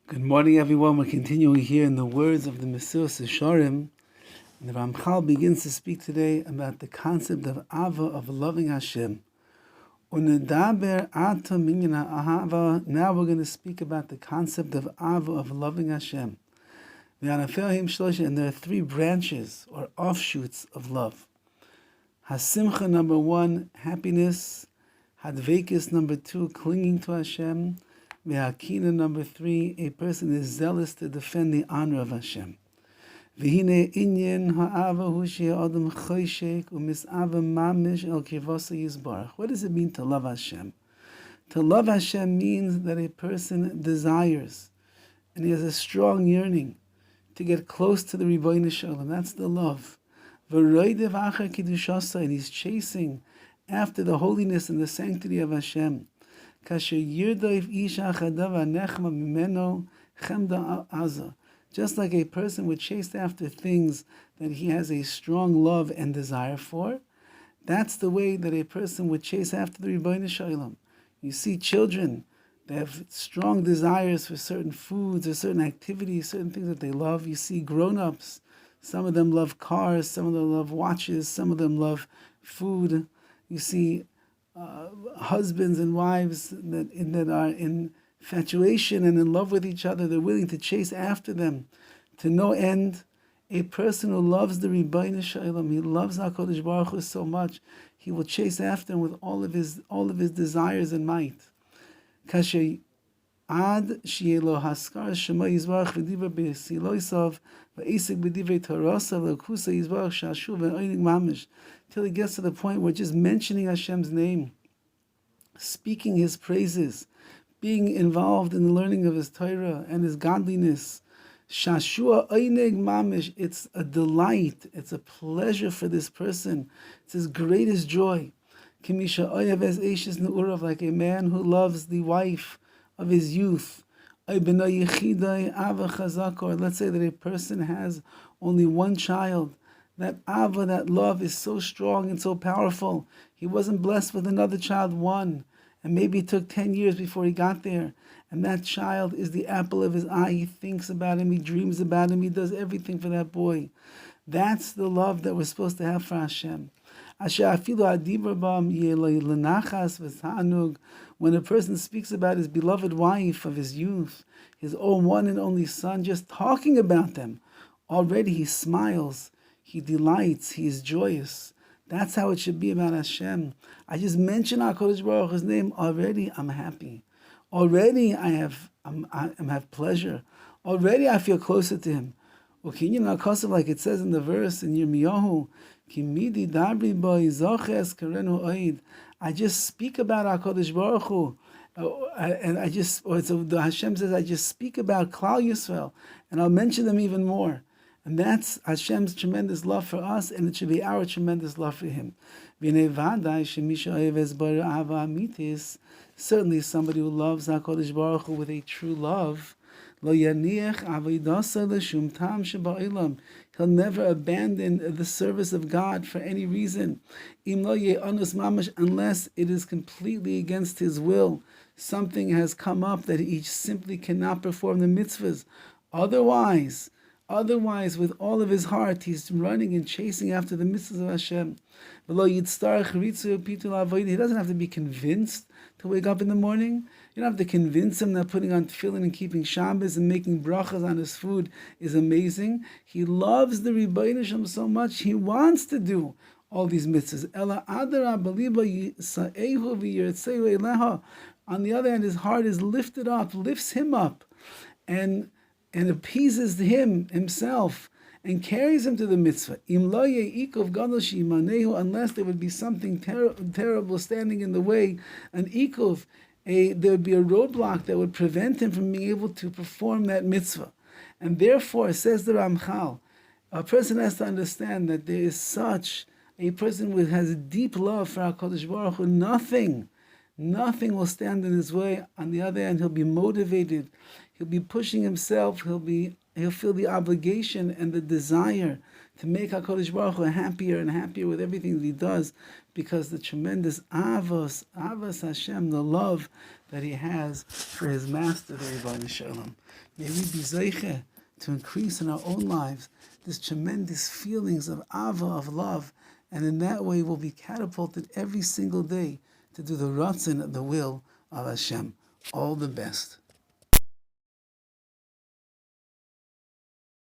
Good morning, everyone. We're continuing here in the words of the Mesillas Yesharim. And the Ramchal begins to speak today about the concept of Ava, of loving Hashem. Unedaber ata minyana ahava. Now we're going to speak about the concept of Ava, of loving Hashem. And there are three branches or offshoots of love. Hasimcha, number one, happiness. Hadvekis, number two, clinging to Hashem. Ve'akina, number three, a person is zealous to defend the honor of Hashem. V'hine inyen ha'ava hu she'adam choshek u'mis'ava mamish el kirvosa yizbarach. What does it mean to love Hashem? To love Hashem means that a person desires, and he has a strong yearning to get close to the Ribono Shel Olam. That's the love. V'roidev achar kiddushasa, and he's chasing after the holiness and the sanctity of Hashem. Just like a person would chase after things that he has a strong love and desire for, that's the way that a person would chase after the Ribono Shel Olam. You see children, they have strong desires for certain foods or certain activities, certain things that they love. You see grown-ups, some of them love cars, some of them love watches, some of them love food. You see husbands and wives that are in infatuation and in love with each other. They're willing to chase after them to no end. A person who loves the Ribono Shel Olam, he loves HaKadosh Baruch Hu so much, he will chase after him with all of his desires and might. Kasher ad shielo haskar shema yizbarach v'divrei b'siloisav v'esek b'divrei torasav l'kusa yizbarach shashu v'oinig mamish, till he gets to the point where just mentioning Hashem's name, speaking His praises, being involved in the learning of His Torah and His godliness, shashua oinig mamish, it's a delight, it's a pleasure for this person, it's his greatest joy. Kimisha oyev es eishes ne'urav, like a man who loves the wife of his youth. Let's say that a person has only one child. That ava, that love is so strong and so powerful. He wasn't blessed with another child, one, and maybe it took 10 years before he got there. And that child is the apple of his eye. He thinks about him, he dreams about him, he does everything for that boy. That's the love that we're supposed to have for Hashem. When a person speaks about his beloved wife of his youth, his own one and only son, just talking about them, already he smiles, he delights, he is joyous. That's how it should be about Hashem. I just mention HaKadosh Baruch Hu's name, already I'm happy. Already I have pleasure. Already I feel closer to Him. Like it says in the verse in Yirmiyahu, I just speak about HaKadosh Baruch Hu, and Hashem says, I just speak about Klal Yisrael, and I'll mention them even more. And that's Hashem's tremendous love for us, and it should be our tremendous love for Him. Certainly somebody who loves HaKadosh Baruch Hu with a true love, he'll never abandon the service of God for any reason, unless it is completely against his will. Something has come up that he simply cannot perform the mitzvahs. Otherwise, with all of his heart, he's running and chasing after the mitzvahs of Hashem. He doesn't have to be convinced to wake up in the morning. You don't have to convince him that putting on tefillin and keeping Shabbos and making brachas on his food is amazing. He loves the Ribono Shel Olam so much, he wants to do all these mitzvahs. On the other hand, his heart is lifted up, lifts him up, and appeases himself, and carries him to the mitzvah. Unless there would be something terrible standing in the way, an ikov, there would be a roadblock that would prevent him from being able to perform that mitzvah. And therefore, says the Ramchal, a person has to understand that there is a person who has a deep love for HaKadosh Baruch Hu, nothing will stand in his way. On the other hand, he'll be motivated, he'll be pushing himself, he'll feel the obligation and the desire to make HaKadosh Baruch Hu happier and happier with everything that he does, because the tremendous avos Hashem, the love that he has for his master, the Rebbeinu Shalom. May we be zeiche to increase in our own lives this tremendous feelings of ava, of love, and in that way we'll be catapulted every single day to do the ratzon, the will of Hashem. All the best.